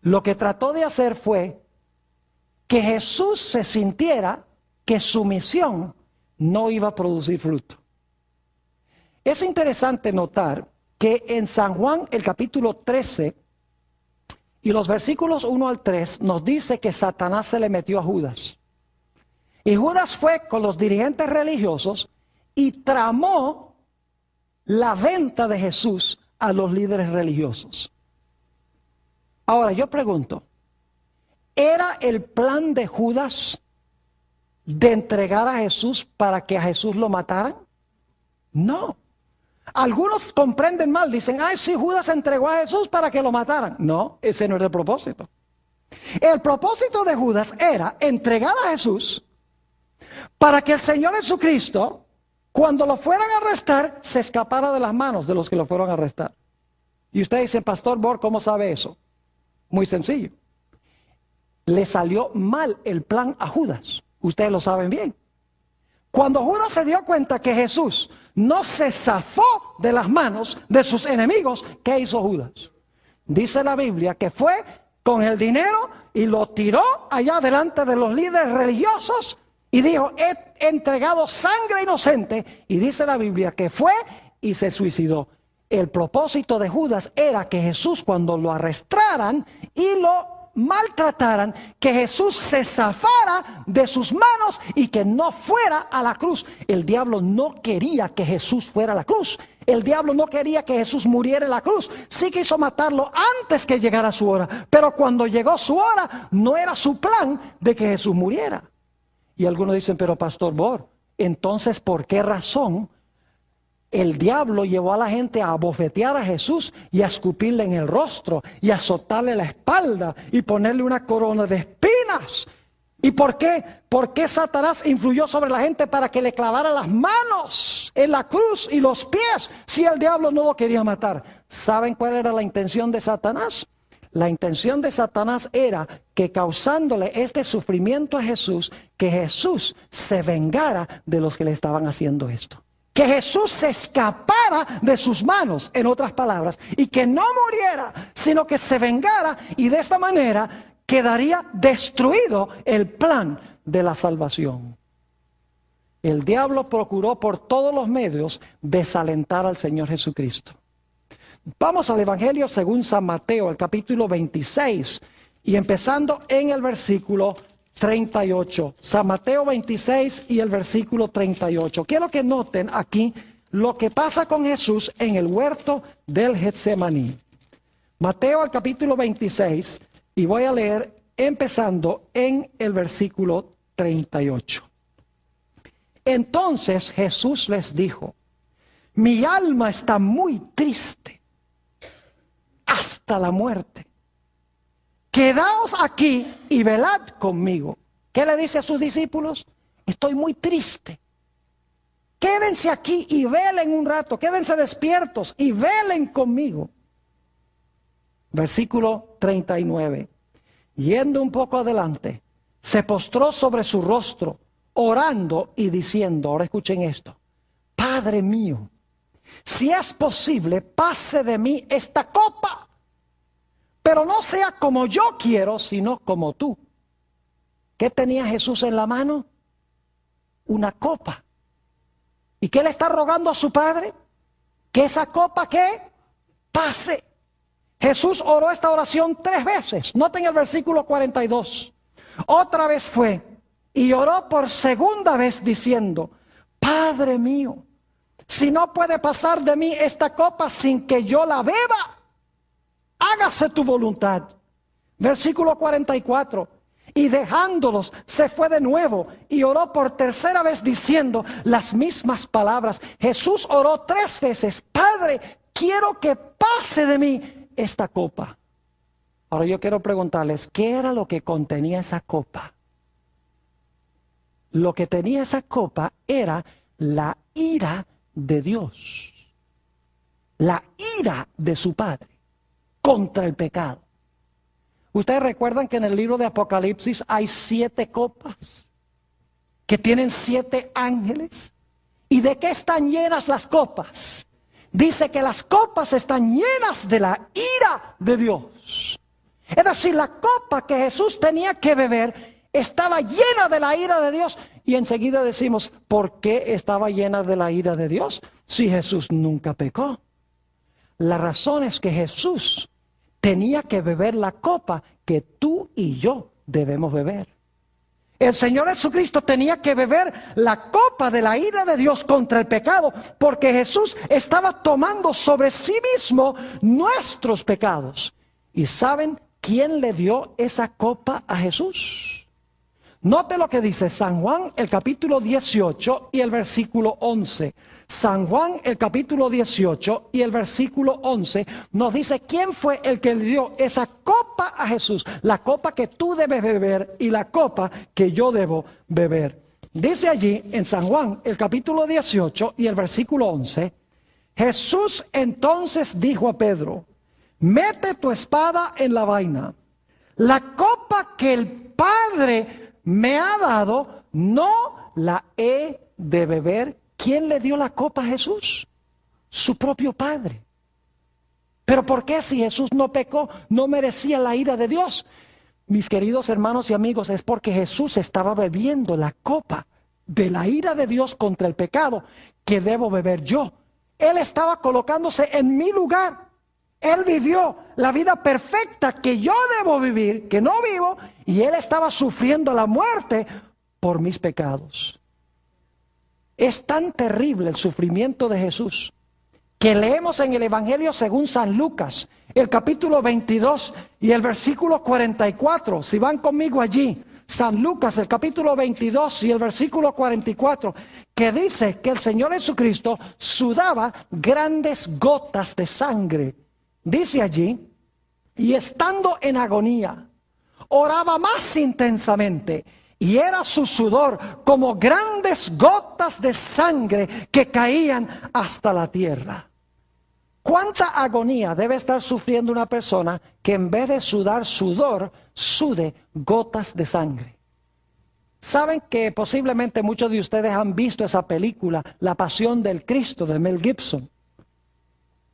Lo que trató de hacer fue que Jesús se sintiera que su misión no iba a producir fruto. Es interesante notar que en San Juan, el capítulo 13, y los versículos 1 al 3, nos dice que Satanás se le metió a Judas. Y Judas fue con los dirigentes religiosos y tramó la venta de Jesús a los líderes religiosos. Ahora yo pregunto, ¿era el plan de Judas de entregar a Jesús para que a Jesús lo mataran? No. Algunos comprenden mal, dicen, ay, sí, Judas entregó a Jesús para que lo mataran. No, ese no era el propósito. El propósito de Judas era entregar a Jesús para que el Señor Jesucristo, cuando lo fueran a arrestar, se escapara de las manos de los que lo fueron a arrestar. Y usted dice, Pastor Bor, ¿cómo sabe eso? Muy sencillo. Le salió mal el plan a Judas. Ustedes lo saben bien. Cuando Judas se dio cuenta que Jesús no se zafó de las manos de sus enemigos, ¿qué hizo Judas? Dice la Biblia que fue con el dinero y lo tiró allá delante de los líderes religiosos y dijo, he entregado sangre inocente. Y dice la Biblia que fue y se suicidó. El propósito de Judas era que Jesús, cuando lo arrestaran y lo maltrataran, que Jesús se zafara de sus manos y que no fuera a la cruz. El diablo no quería que Jesús fuera a la cruz. El diablo no quería que Jesús muriera en la cruz. Sí quiso matarlo antes que llegara su hora, pero cuando llegó su hora, no era su plan de que Jesús muriera. Y algunos dicen, pero Pastor Bor, entonces, ¿por qué razón el diablo llevó a la gente a abofetear a Jesús y a escupirle en el rostro y a azotarle la espalda y ponerle una corona de espinas? ¿Y por qué? ¿Por qué Satanás influyó sobre la gente para que le clavara las manos en la cruz y los pies si el diablo no lo quería matar? ¿Saben cuál era la intención de Satanás? La intención de Satanás era que, causándole este sufrimiento a Jesús, que Jesús se vengara de los que le estaban haciendo esto. Que Jesús se escapara de sus manos, en otras palabras, y que no muriera, sino que se vengara, y de esta manera quedaría destruido el plan de la salvación. El diablo procuró por todos los medios desalentar al Señor Jesucristo. Vamos al Evangelio según San Mateo, el capítulo 26, y empezando en el versículo 38. San Mateo 26 y el versículo 38. Quiero que noten aquí lo que pasa con Jesús en el huerto del Getsemaní. Mateo, el capítulo 26, y voy a leer empezando en el versículo 38. Entonces Jesús les dijo, mi alma está muy triste hasta la muerte. Quedaos aquí y velad conmigo. ¿Qué le dice a sus discípulos? Estoy muy triste. Quédense aquí y velen un rato. Quédense despiertos y velen conmigo. Versículo 39. Yendo un poco adelante, se postró sobre su rostro, orando y diciendo, ahora escuchen esto, Padre mío, si es posible, pase de mí esta copa, pero no sea como yo quiero, sino como tú. ¿Qué tenía Jesús en la mano? Una copa. ¿Y qué le está rogando a su Padre? Que esa copa, ¿qué? Pase. Jesús oró esta oración 3 veces. Noten el versículo 42. Otra vez fue y oró por segunda vez diciendo, Padre mío, si no puede pasar de mí esta copa sin que yo la beba, hágase tu voluntad. Versículo 44. Y dejándolos, se fue de nuevo y oró por tercera vez diciendo las mismas palabras. Jesús oró 3 veces: Padre, quiero que pase de mí esta copa. Ahora yo quiero preguntarles, ¿qué era lo que contenía esa copa? Lo que tenía esa copa era la ira de Dios. La ira de su Padre contra el pecado. Ustedes recuerdan que en el libro de Apocalipsis hay 7 copas que tienen 7 ángeles. ¿Y de qué están llenas las copas? Dice que las copas están llenas de la ira de Dios. Es decir, la copa que Jesús tenía que beber estaba llena de la ira de Dios. Y enseguida decimos, ¿por qué estaba llena de la ira de Dios si Jesús nunca pecó? La razón es que Jesús tenía que beber la copa que tú y yo debemos beber. El Señor Jesucristo tenía que beber la copa de la ira de Dios contra el pecado, porque Jesús estaba tomando sobre sí mismo nuestros pecados. ¿Y saben quién le dio esa copa a Jesús? Note lo que dice San Juan, el capítulo 18 y el versículo 11. San Juan, el capítulo 18 y el versículo 11 nos dice quién fue el que le dio esa copa a Jesús. La copa que tú debes beber y la copa que yo debo beber. Dice allí en San Juan, el capítulo 18 y el versículo 11. Jesús entonces dijo a Pedro: mete tu espada en la vaina. La copa que el Padre me ha dado, no la he de beber. ¿Quién le dio la copa a Jesús? Su propio Padre. ¿Pero por qué si Jesús no pecó, no merecía la ira de Dios? Mis queridos hermanos y amigos, es porque Jesús estaba bebiendo la copa de la ira de Dios contra el pecado que debo beber yo. Él estaba colocándose en mi lugar. Él vivió la vida perfecta que yo debo vivir, que no vivo, y Él estaba sufriendo la muerte por mis pecados. Es tan terrible el sufrimiento de Jesús que leemos en el Evangelio según San Lucas, el capítulo 22 y el versículo 44. Si van conmigo allí, San Lucas, el capítulo 22 y el versículo 44, que dice que el Señor Jesucristo sudaba grandes gotas de sangre. Dice allí, y estando en agonía, oraba más intensamente, y era su sudor como grandes gotas de sangre que caían hasta la tierra. ¿Cuánta agonía debe estar sufriendo una persona que en vez de sudar sudor, sude gotas de sangre? Saben que posiblemente muchos de ustedes han visto esa película, La Pasión del Cristo, de Mel Gibson.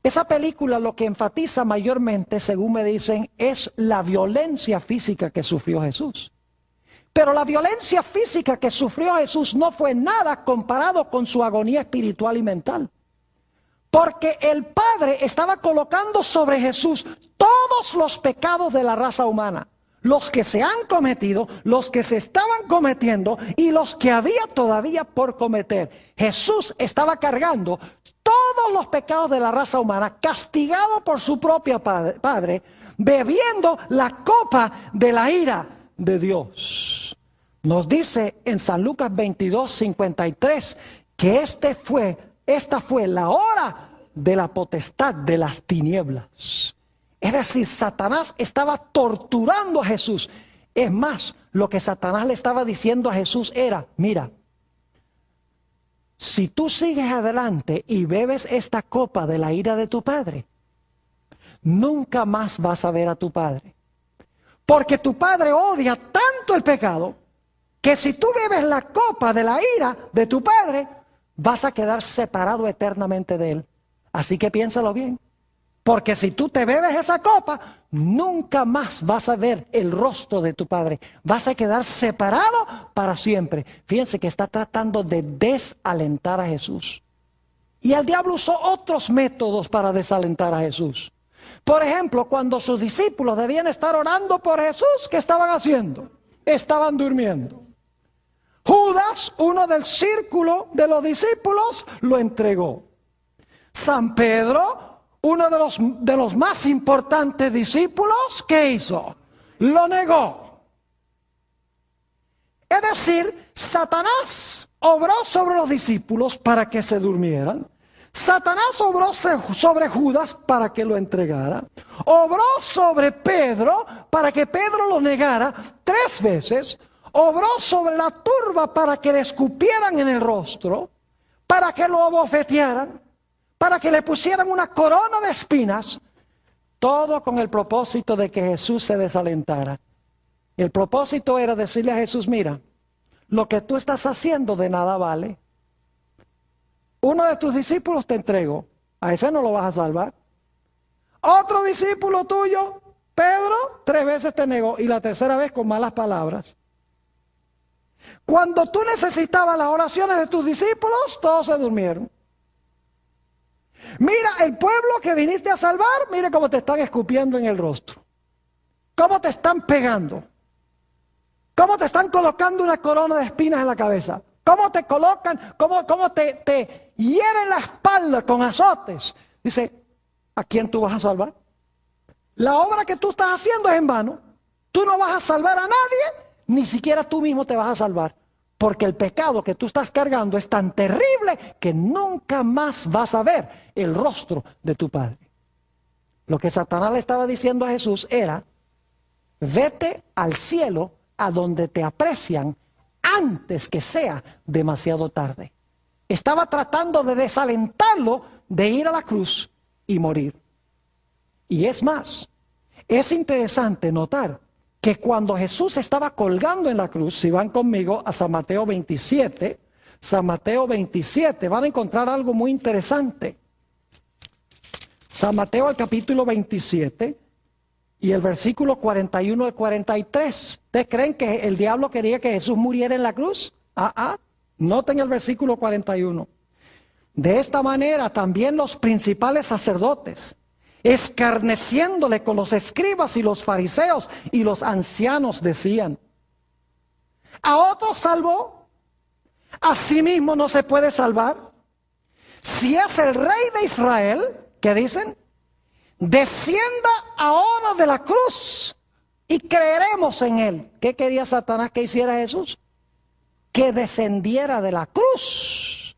Esa película lo que enfatiza mayormente, según me dicen, es la violencia física que sufrió Jesús. Pero la violencia física que sufrió Jesús no fue nada comparado con su agonía espiritual y mental. Porque el Padre estaba colocando sobre Jesús todos los pecados de la raza humana. Los que se han cometido, los que se estaban cometiendo y los que había todavía por cometer. Jesús estaba cargando todos los pecados de la raza humana, castigado por su propio Padre, bebiendo la copa de la ira de Dios. Nos dice en San Lucas 22:53 que esta fue la hora de la potestad de las tinieblas. Es decir, Satanás estaba torturando a Jesús. Es más, lo que Satanás le estaba diciendo a Jesús era: mira, si tú sigues adelante y bebes esta copa de la ira de tu Padre, nunca más vas a ver a tu Padre. Porque tu Padre odia tanto el pecado, que si tú bebes la copa de la ira de tu Padre, vas a quedar separado eternamente de Él. Así que piénsalo bien. Porque si tú te bebes esa copa, nunca más vas a ver el rostro de tu Padre. Vas a quedar separado para siempre. Fíjense que está tratando de desalentar a Jesús. Y el diablo usó otros métodos para desalentar a Jesús. Por ejemplo, cuando sus discípulos debían estar orando por Jesús, ¿qué estaban haciendo? Estaban durmiendo. Judas, uno del círculo de los discípulos, lo entregó. San Pedro, uno de los más importantes discípulos, ¿qué hizo? Lo negó. Es decir, Satanás obró sobre los discípulos para que se durmieran. Satanás obró sobre Judas para que lo entregara. Obró sobre Pedro para que Pedro lo negara 3 veces. Obró sobre la turba para que le escupieran en el rostro, para que lo abofetearan, para que le pusieran una corona de espinas. Todo con el propósito de que Jesús se desalentara. El propósito era decirle a Jesús, mira, lo que tú estás haciendo de nada vale. Uno de tus discípulos te entrego, a ese no lo vas a salvar. Otro discípulo tuyo, Pedro, 3 veces te negó y la tercera vez con malas palabras. Cuando tú necesitabas las oraciones de tus discípulos, todos se durmieron. Mira, el pueblo que viniste a salvar, mire cómo te están escupiendo en el rostro. Cómo te están pegando. Cómo te están colocando una corona de espinas en la cabeza. Cómo te colocan, cómo te hieren la espalda con azotes. Dice, ¿a quién tú vas a salvar? La obra que tú estás haciendo es en vano. Tú no vas a salvar a nadie, ni siquiera tú mismo te vas a salvar. Porque el pecado que tú estás cargando es tan terrible que nunca más vas a ver el rostro de tu Padre. Lo que Satanás le estaba diciendo a Jesús era, vete al cielo a donde te aprecian antes que sea demasiado tarde. Estaba tratando de desalentarlo de ir a la cruz y morir. Y es más, es interesante notar que cuando Jesús estaba colgando en la cruz, si van conmigo a San Mateo 27, van a encontrar algo muy interesante. San Mateo, el capítulo 27 y el versículo 41 al 43. ¿Ustedes creen que el diablo quería que Jesús muriera en la cruz? Noten el versículo 41. De esta manera también los principales sacerdotes, escarneciéndole con los escribas y los fariseos y los ancianos, decían, a otros salvó, a sí mismo no se puede salvar. Si es el rey de Israel, ¿qué dicen? Descienda ahora de la cruz y creeremos en él. ¿Qué quería Satanás que hiciera Jesús? Que descendiera de la cruz.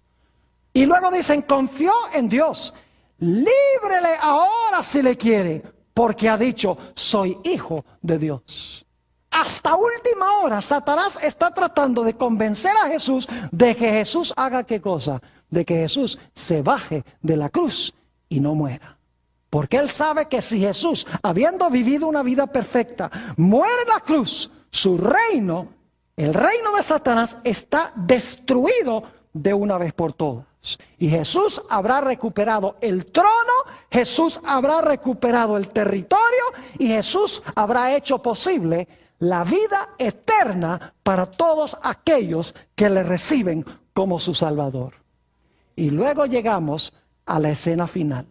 Y luego dicen, confió en Dios. Líbrele ahora si le quiere, porque ha dicho, soy hijo de Dios. Hasta última hora, Satanás está tratando de convencer a Jesús de que Jesús haga ¿qué cosa? De que Jesús se baje de la cruz y no muera. Porque él sabe que si Jesús, habiendo vivido una vida perfecta, muere en la cruz, su reino, el reino de Satanás, está destruido de una vez por todas. Y Jesús habrá recuperado el trono, Jesús habrá recuperado el territorio y Jesús habrá hecho posible la vida eterna para todos aquellos que le reciben como su Salvador. Y luego llegamos a la escena final.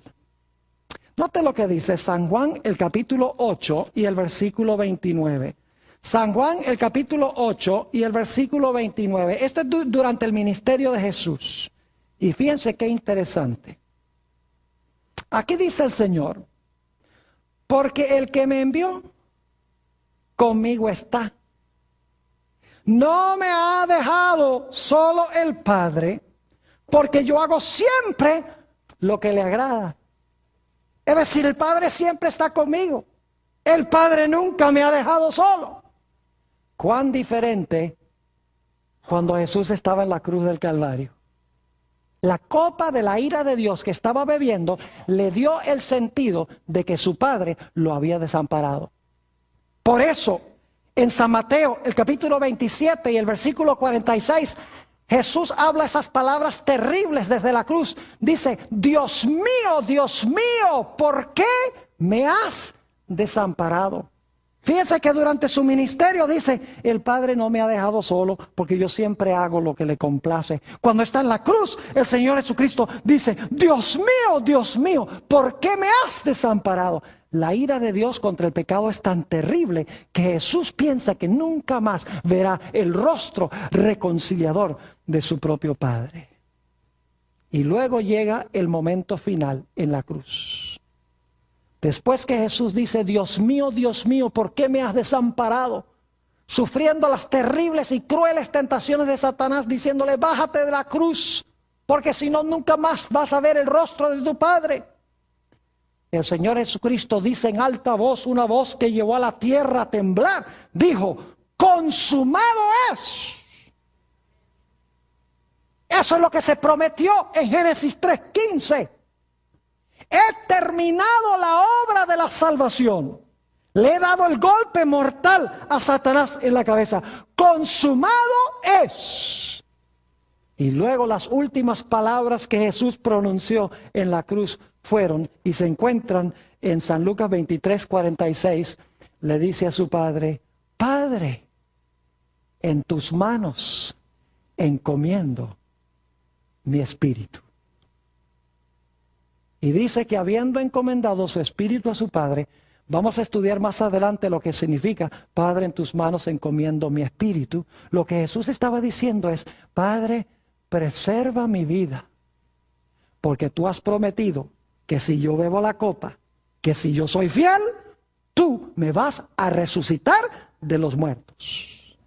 Note lo que dice San Juan el capítulo 8 y el versículo 29. San Juan el capítulo 8 y el versículo 29. Este es durante el ministerio de Jesús. Y fíjense qué interesante. Aquí dice el Señor, porque el que me envió conmigo está. No me ha dejado solo el Padre, porque yo hago siempre lo que le agrada. Es decir, el Padre siempre está conmigo. El Padre nunca me ha dejado solo. Cuán diferente cuando Jesús estaba en la cruz del Calvario. La copa de la ira de Dios que estaba bebiendo le dio el sentido de que su Padre lo había desamparado. Por eso, en San Mateo, el capítulo 27 y el versículo 46, Jesús habla esas palabras terribles desde la cruz. Dice, Dios mío, ¿por qué me has desamparado? Fíjense que durante su ministerio dice, el Padre no me ha dejado solo porque yo siempre hago lo que le complace. Cuando está en la cruz, el Señor Jesucristo dice, Dios mío, ¿por qué me has desamparado? La ira de Dios contra el pecado es tan terrible que Jesús piensa que nunca más verá el rostro reconciliador de su propio Padre. Y luego llega el momento final en la cruz. Después que Jesús dice, Dios mío, ¿por qué me has desamparado? sufriendo las terribles y crueles tentaciones de Satanás, diciéndole, bájate de la cruz, porque si no, nunca más vas a ver el rostro de tu Padre. El Señor Jesucristo dice en alta voz, una voz que llevó a la tierra a temblar, dijo, consumado es. Eso es lo que se prometió en Génesis 3:15. He terminado la obra de la salvación. Le he dado el golpe mortal a Satanás en la cabeza. Consumado es. Y luego las últimas palabras que Jesús pronunció en la cruz fueron, y se encuentran en San Lucas 23:46, le dice a su Padre, Padre, en tus manos encomiendo mi espíritu. Y dice que habiendo encomendado su espíritu a su Padre, vamos a estudiar más adelante lo que significa, Padre, en tus manos encomiendo mi espíritu. Lo que Jesús estaba diciendo es, Padre, preserva mi vida, porque tú has prometido que si yo bebo la copa, que si yo soy fiel, tú me vas a resucitar de los muertos.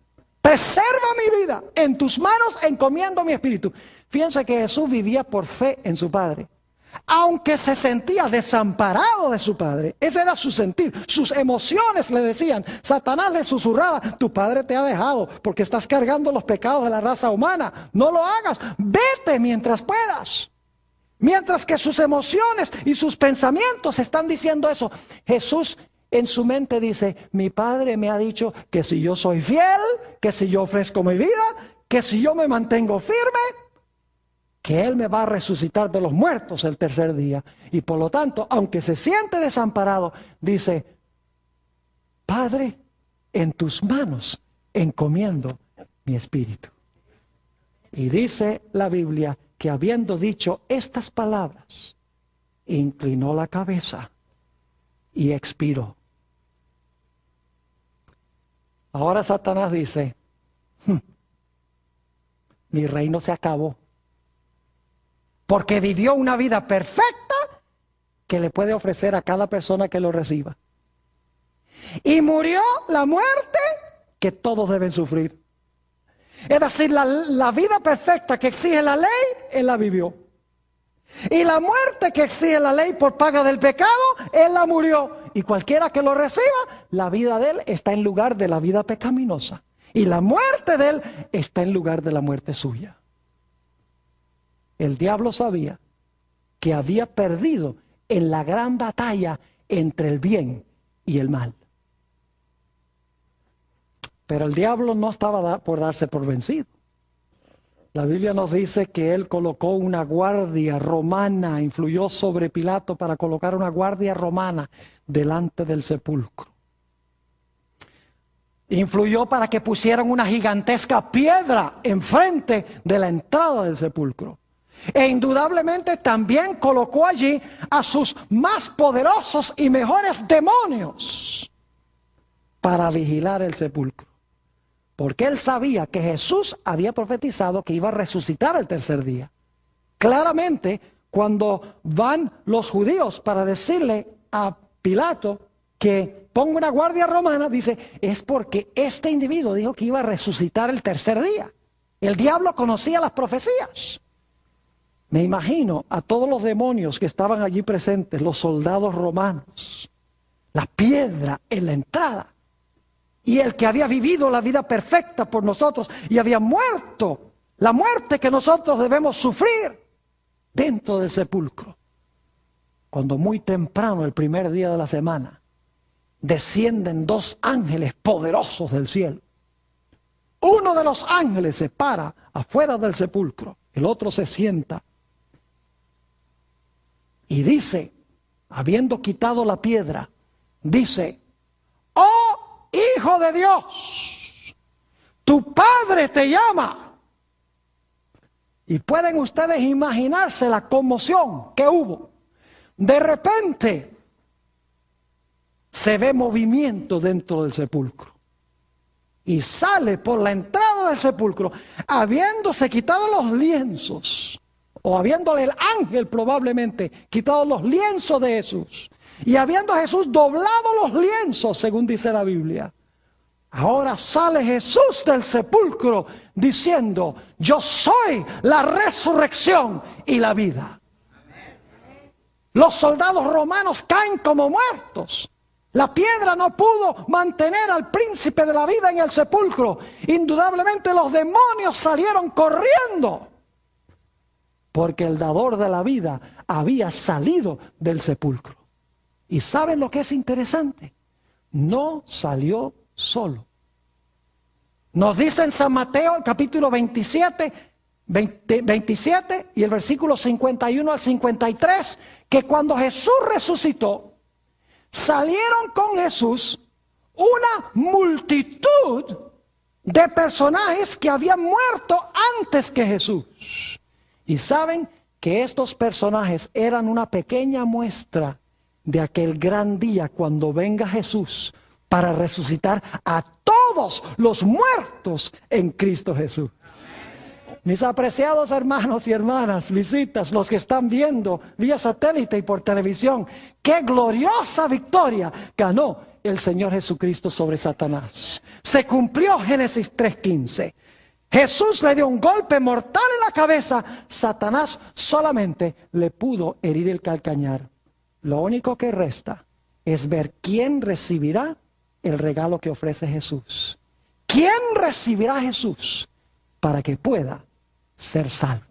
Preserva mi vida, en tus manos encomiendo mi espíritu. Fíjense que Jesús vivía por fe en su Padre. Aunque se sentía desamparado de su Padre, ese era su sentir, sus emociones le decían, Satanás le susurraba, tu Padre te ha dejado porque estás cargando los pecados de la raza humana, no lo hagas, vete mientras puedas. Mientras que sus emociones y sus pensamientos están diciendo eso, Jesús en su mente dice, mi Padre me ha dicho que si yo soy fiel, que si yo ofrezco mi vida, que si yo me mantengo firme, que Él me va a resucitar de los muertos el tercer día. Y por lo tanto, aunque se siente desamparado, dice, Padre, en tus manos encomiendo mi espíritu. Y dice la Biblia que habiendo dicho estas palabras, inclinó la cabeza y expiró. Ahora Satanás dice, mi reino se acabó. Porque vivió una vida perfecta que le puede ofrecer a cada persona que lo reciba. Y murió la muerte que todos deben sufrir. Es decir, la vida perfecta que exige la ley, Él la vivió. Y la muerte que exige la ley por paga del pecado, Él la murió. Y cualquiera que lo reciba, la vida de Él está en lugar de la vida pecaminosa. Y la muerte de Él está en lugar de la muerte suya. El diablo sabía que había perdido en la gran batalla entre el bien y el mal. Pero el diablo no estaba por darse por vencido. La Biblia nos dice que él colocó una guardia romana, influyó sobre Pilato para colocar una guardia romana delante del sepulcro. Influyó para que pusieran una gigantesca piedra enfrente de la entrada del sepulcro. E indudablemente también colocó allí a sus más poderosos y mejores demonios para vigilar el sepulcro. Porque él sabía que Jesús había profetizado que iba a resucitar el tercer día. Claramente, cuando van los judíos para decirle a Pilato que ponga una guardia romana, dice, es porque este individuo dijo que iba a resucitar el tercer día. El diablo conocía las profecías. Me imagino a todos los demonios que estaban allí presentes, los soldados romanos, la piedra en la entrada, y el que había vivido la vida perfecta por nosotros y había muerto, la muerte que nosotros debemos sufrir dentro del sepulcro. Cuando muy temprano, el primer día de la semana, descienden dos ángeles poderosos del cielo. Uno de los ángeles se para afuera del sepulcro, el otro se sienta. Y dice, habiendo quitado la piedra, dice, oh Hijo de Dios, tu Padre te llama. Y pueden ustedes imaginarse la conmoción que hubo. De repente se ve movimiento dentro del sepulcro. Y sale por la entrada del sepulcro, habiéndose quitado los lienzos, o habiéndole el ángel probablemente quitado los lienzos de Jesús, y habiendo Jesús doblado los lienzos, según dice la Biblia, Ahora sale Jesús del sepulcro diciendo, yo soy la resurrección y la vida. Los soldados romanos caen como muertos. La piedra no pudo mantener al príncipe de la vida en el sepulcro. Indudablemente los demonios salieron corriendo, porque el dador de la vida había salido del sepulcro. ¿Y saben lo que es interesante? No salió solo. Nos dice en San Mateo, el capítulo 27 y el versículo 51 al 53, que cuando Jesús resucitó, salieron con Jesús una multitud de personajes que habían muerto antes que Jesús. Y saben que estos personajes eran una pequeña muestra de aquel gran día cuando venga Jesús para resucitar a todos los muertos en Cristo Jesús. Mis apreciados hermanos y hermanas, visitas, los que están viendo vía satélite y por televisión, qué gloriosa victoria ganó el Señor Jesucristo sobre Satanás. Se cumplió Génesis 3:15. Jesús le dio un golpe mortal en la cabeza. Satanás solamente le pudo herir el calcañar. Lo único que resta es ver quién recibirá el regalo que ofrece Jesús. ¿Quién recibirá a Jesús para que pueda ser salvo?